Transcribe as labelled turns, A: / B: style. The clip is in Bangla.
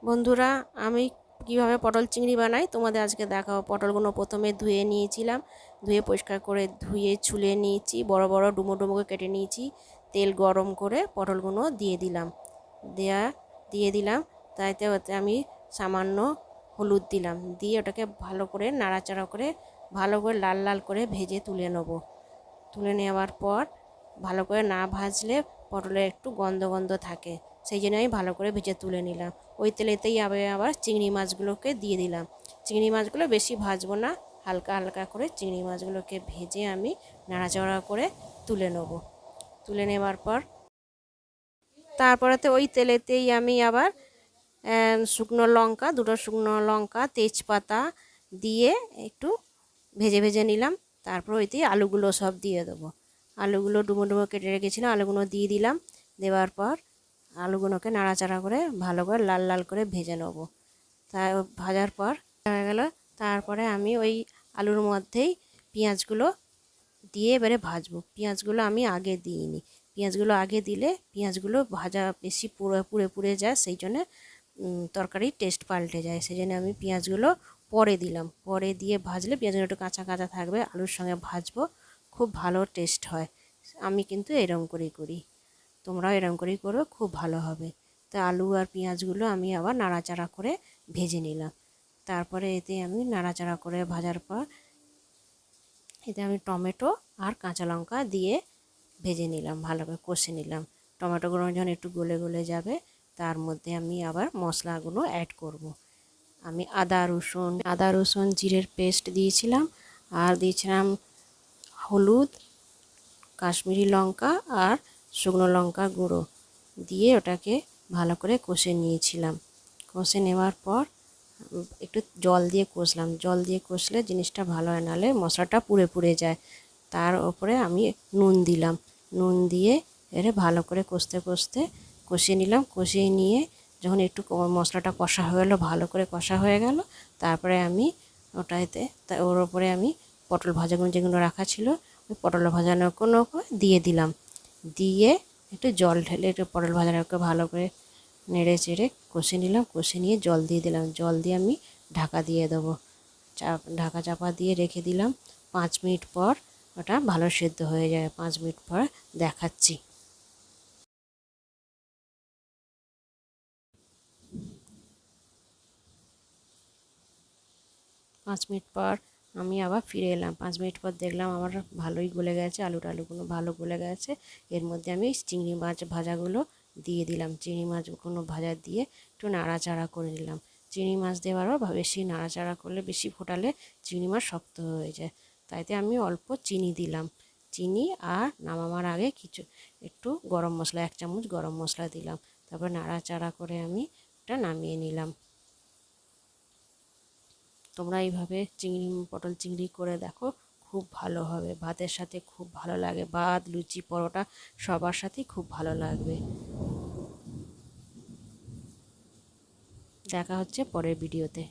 A: বন্ধুরা, আমি কিভাবে পটল চিংড়ি বানাই তোমাদের আজকে দেখাবো। পটলগুলো প্রথমে ধুয়ে নিয়েছিলাম, ধুয়ে পরিষ্কার করে ধুয়ে ছুলে নিয়েছি, বড় বড় ডুমো ডুমো করে কেটে নিয়েছি। তেল গরম করে পটলগুলো দিয়ে দিলাম। তাইতে ওতে আমি সামান্য হলুদ দিলাম, দিয়ে ওটাকে ভালো করে নাড়াচাড়া করে ভালো করে লাল লাল করে ভেজে তুলে নেব। তুলে নেওয়ার পর ভালো করে না ভাজলে পটলের একটু গন্ধ গন্ধ থাকে, সেই জন্য আমি ভালো করে ভেজে তুলে নিলাম। ওই তেলেতেই আবার চিংড়ি মাছগুলোকে দিয়ে দিলাম। চিংড়ি মাছগুলো বেশি ভাজবো না, হালকা হালকা করে চিংড়ি মাছগুলোকে ভেজে আমি নাড়াচাড়া করে তুলে নেব। তুলে নেওয়ার পর তারপরেতে ওই তেলেতেই আমি আবার দুটো শুকনো লঙ্কা তেজপাতা দিয়ে একটু ভেজে ভেজে নিলাম। তারপর ওইতেই আলুগুলো সব দিয়ে দেবো। আলুগুলো ডুমো ডুমো কেটে রেখেছিলাম, আলুগুলো দিয়ে দিলাম। দেওয়ার পর আলুগুলোকে নাড়াচাড়া করে ভালো করে লাল লাল করে ভেজে নেব। তা ভাজার পর হয়ে গেল, তারপরে আমি ওই আলুর মধ্যেই পেঁয়াজগুলো দিয়ে এবারে ভাজবো। পেঁয়াজগুলো আমি আগে দিইনি, পেঁয়াজগুলো আগে দিলে পেঁয়াজগুলো ভাজা বেশি পুড়ে পুড়ে যায়, সেই জন্য তরকারির টেস্ট পাল্টে যায়। সেই জন্য আমি পেঁয়াজগুলো পরে দিলাম। পরে দিয়ে ভাজলে পেঁয়াজগুলো একটু কাঁচা কাঁচা থাকবে, আলুর সঙ্গে ভাজবো, খুব ভালো টেস্ট হয়। আমি কিন্তু এরকম করেই করি, তোমরাও এরকম করেই করো, খুব ভালো হবে। তো আলু আর পেঁয়াজগুলো আমি আবার নাড়াচাড়া করে ভেজে নিলাম। তারপরে এতে আমি নাড়াচাড়া করে ভাজার পর এতে আমি টমেটো আর কাঁচা লঙ্কা দিয়ে ভেজে নিলাম, ভালো করে কষে নিলাম। টমেটোগুলো যখন একটু গলে গলে যাবে, তার মধ্যে আমি আবার মশলাগুলো অ্যাড করব। আমি আদা রসুন জিরের পেস্ট দিয়েছিলাম, আর দিয়েছিলাম হলুদ, কাশ্মীরি লঙ্কা আর শুকনো লঙ্কা গুঁড়ো দিয়ে ওটাকে ভালো করে কষে নিয়েছিলাম। কষে নেওয়ার পর একটু জল দিয়ে কষলাম। জল দিয়ে কষলে জিনিসটা ভালো হয়, নাহলে মশলাটা পুড়ে পুড়ে যায়। তার ওপরে আমি নুন দিলাম, নুন দিয়ে এর ভালো করে কষতে কষতে কষিয়ে নিলাম। কষিয়ে নিয়ে যখন একটু মশলাটা কষা হয়ে গেলো, ভালো করে কষা হয়ে গেল, তারপরে আমি ওর ওপরে আমি পটল ভাজাগুলো যেগুলো রাখা ছিল, ওই পটল ভাজাগুলো দিয়ে দিলাম। দিয়ে একটু জল ঢেলে একটু পটল ভাজাটাকে ভালো করে নেড়ে চেড়ে কষে নিলাম। কষে নিয়ে জল দিয়ে দিলাম, জল দিয়ে আমি ঢাকা দিয়ে দেবো। ঢাকা চাপা দিয়ে রেখে দিলাম। 5 মিনিট পর ওটা ভালো সেদ্ধ হয়ে যায়। 5 মিনিট পর দেখাচ্ছি। 5 মিনিট পর আমি আবার ফিরে এলাম। 5 মিনিট পর দেখলাম আমার ভালোই গলে গেছে, আলুগুলো ভালো গলে গেছে। এর মধ্যে আমি চিংড়ি মাছ ভাজাগুলো দিয়ে দিলাম। চিংড়ি মাছগুলো ভাজা দিয়ে একটু নাড়াচাড়া করে নিলাম। চিংড়ি মাছ দেওয়ারও বেশি নাড়াচাড়া করলে, বেশি ফোটালে চিংড়ি মাছ শক্ত হয়ে যায়, তাইতে আমি অল্প চিনি দিলাম। চিনি আর নামাবার আগে একটু গরম মশলা, 1 চামচ গরম মশলা দিলাম। তারপর নাড়াচাড়া করে আমি এটা নামিয়ে নিলাম। তোমরা এইভাবে পটল চিংড়ি করে দেখো, খুব ভালো হবে। ভাতের সাথে খুব ভালো লাগে, ভাত লুচি পরোটা সবার সাথেই খুব ভালো লাগবে। দেখা হচ্ছে পরের ভিডিওতে।